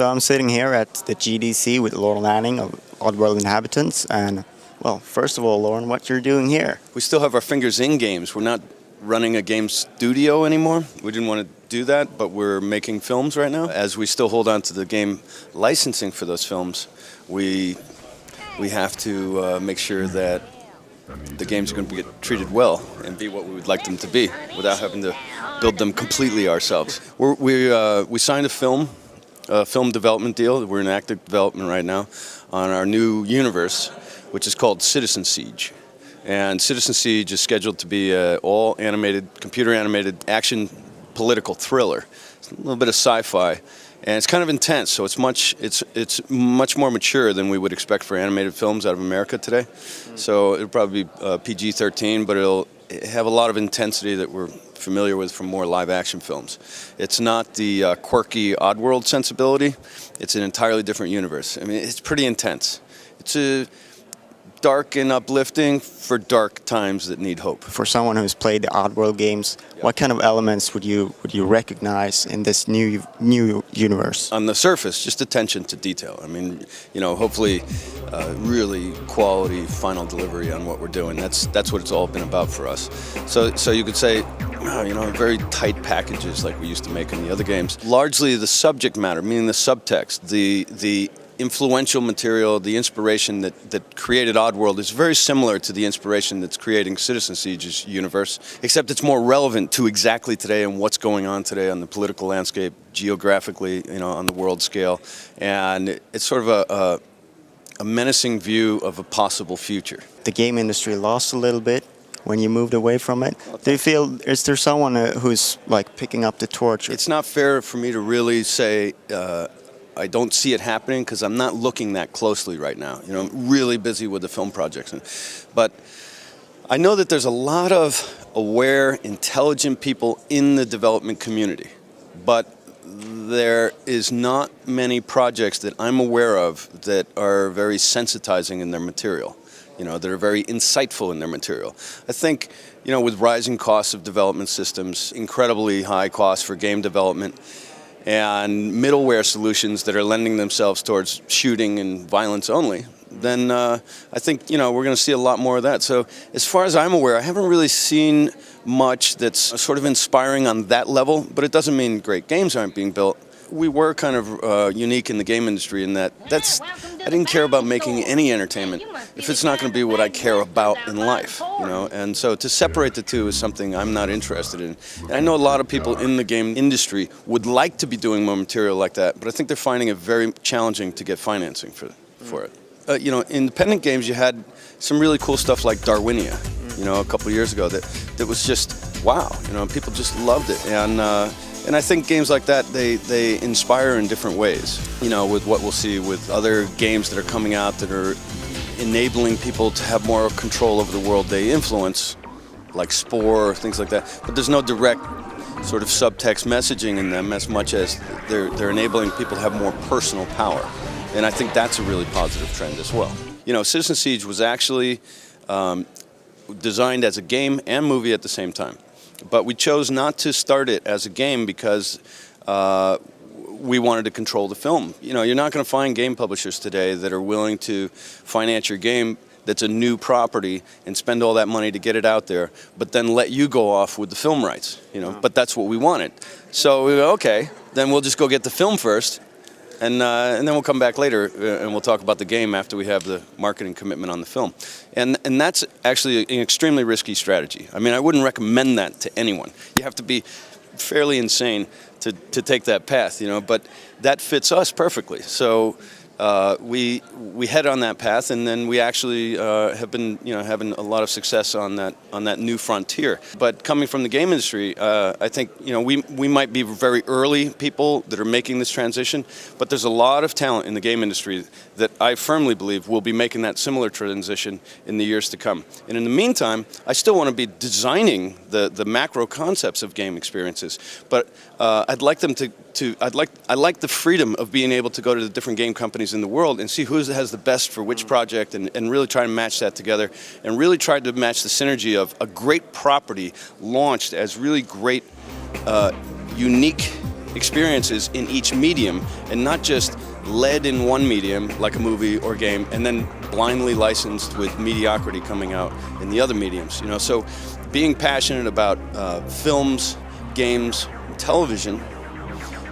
So I'm sitting here at the GDC with Lorne Lanning of Oddworld Inhabitants, and well, first of all, Lorne, what you're doing here? We still have our fingers in games. We're not running a game studio anymore. We didn't want to do that, but we're making films right now. As we still hold on to the game licensing for those films, we have to make sure that the games are going to get treated well and be what we would like them to be without having to build them completely ourselves. We signed a film development deal. We're in active development right now on our new universe, which is called Citizen Siege. And Citizen Siege is scheduled to be an all-animated, computer-animated action political thriller. It's a little bit of sci-fi, and it's kind of intense. So it's much more mature than we would expect for animated films out of America today. So it'll probably be PG-13, but it'll have a lot of intensity that we're familiar with from more live-action films. It's not the quirky Oddworld sensibility. It's an entirely different universe. I mean, it's pretty intense. It's a dark and uplifting for dark times that need hope. For someone who's played the Oddworld games, what kind of elements would you recognize in this new universe? On the surface, just attention to detail. I mean, hopefully really quality final delivery on what we're doing. That's what it's all been about for us. So you could say, very tight packages like we used to make in the other games. Largely the subject matter, meaning the subtext, the influential material, the inspiration that created Oddworld is very similar to the inspiration that's creating Citizen Siege's universe, except it's more relevant to exactly today and what's going on today on the political landscape, geographically, on the world scale. And it's sort of a menacing view of a possible future. The game industry lost a little bit when you moved away from it. Do you feel, is there someone who's like picking up the torch? It's not fair for me to really say I don't see it happening because I'm not looking that closely right now. I'm really busy with the film projects. But I know that there's a lot of aware, intelligent people in the development community. But there is not many projects that I'm aware of that are very sensitizing in their material, that are very insightful in their material. I think, with rising costs of development systems, incredibly high costs for game development, and middleware solutions that are lending themselves towards shooting and violence only, then I think we're going to see a lot more of that. So as far as I'm aware, I haven't really seen much that's sort of inspiring on that level, but it doesn't mean great games aren't being built. We were kind of unique in the game industry in that I didn't care about making any entertainment if it's not going to be what I care about in life, and so to separate the two is something I'm not interested in. And I know a lot of people in the game industry would like to be doing more material like that, but I think they're finding it very challenging to get financing for it. Independent games, you had some really cool stuff like Darwinia, a couple of years ago that was just wow, people just loved it. And I think games like that, they inspire in different ways, with what we'll see with other games that are coming out that are enabling people to have more control over the world they influence, like Spore, things like that. But there's no direct sort of subtext messaging in them as much as they're enabling people to have more personal power. And I think that's a really positive trend as well. Citizen Siege was actually designed as a game and movie at the same time. But we chose not to start it as a game because we wanted to control the film. You're not going to find game publishers today that are willing to finance your game that's a new property and spend all that money to get it out there, but then let you go off with the film rights. But that's what we wanted. So we go, okay, then we'll just go get the film first, and then we'll come back later and we'll talk about the game after we have the marketing commitment on the film. And that's actually an extremely risky strategy. I mean, I wouldn't recommend that to anyone. You have to be fairly insane to take that path, but that fits us perfectly. So we head on that path, and then we actually have been having a lot of success on that new frontier. But coming from the game industry, I think we might be very early people that are making this transition, but there's a lot of talent in the game industry that I firmly believe will be making that similar transition in the years to come. And in the meantime, I still want to be designing the macro concepts of game experiences, but I'd like them I like the freedom of being able to go to the different game companies in the world and see who has the best for which project, and really try to match that together, and really try to match the synergy of a great property launched as really great, unique experiences in each medium, and not just led in one medium like a movie or game and then blindly licensed with mediocrity coming out in the other mediums. So being passionate about films, games, and television,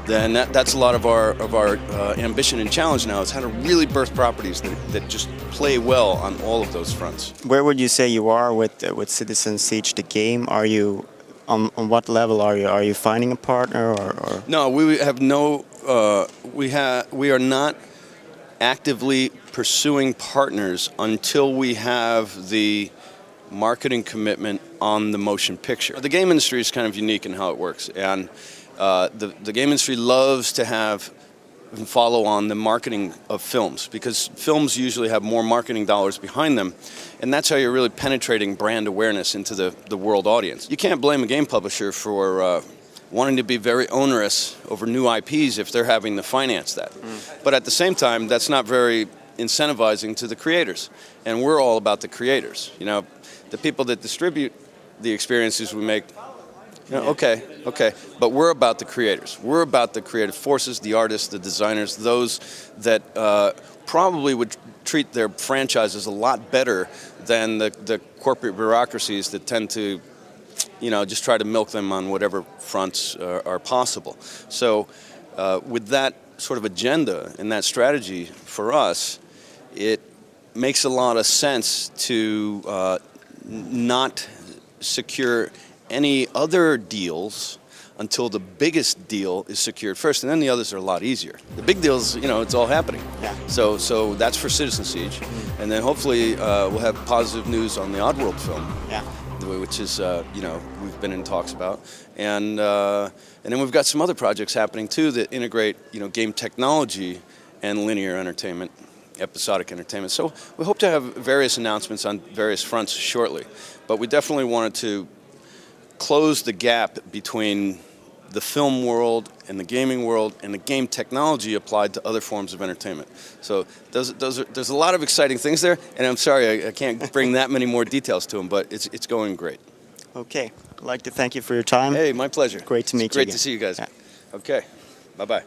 then that's a lot of our ambition and challenge now, is how to really birth properties that just play well on all of those fronts. Where would you say you are with Citizen Siege, the game? Are you on what level are you? Are you finding a partner or? No, we have no. We are not actively pursuing partners until we have the marketing commitment on the motion picture. The game industry is kind of unique in how it works, and the game industry loves to have and follow on the marketing of films, because films usually have more marketing dollars behind them, and that's how you're really penetrating brand awareness into the world audience. You can't blame a game publisher for wanting to be very onerous over new IPs if they're having to finance that. But at the same time, that's not very incentivizing to the creators, and we're all about the creators. The people that distribute the experiences we make, okay, but we're about the creators. We're about the creative forces, the artists, the designers, those that probably would treat their franchises a lot better than the corporate bureaucracies that tend to, just try to milk them on whatever fronts are possible. So with that sort of agenda and that strategy for us, it makes a lot of sense to not secure any other deals until the biggest deal is secured first, and then the others are a lot easier. The big deals, it's all happening. Yeah. So that's for Citizen Siege, and then hopefully we'll have positive news on the Oddworld film. Yeah. Which is we've been in talks about, and then we've got some other projects happening too that integrate game technology and linear entertainment, episodic entertainment. So we hope to have various announcements on various fronts shortly, but we definitely wanted to close the gap between the film world and the gaming world and the game technology applied to other forms of entertainment. So there's a lot of exciting things there, and I'm sorry I can't bring that many more details to them, but it's going great. Okay, I'd like to thank you for your time. Hey, my pleasure. Great to meet you. Great to see you guys. Yeah. Okay, bye-bye.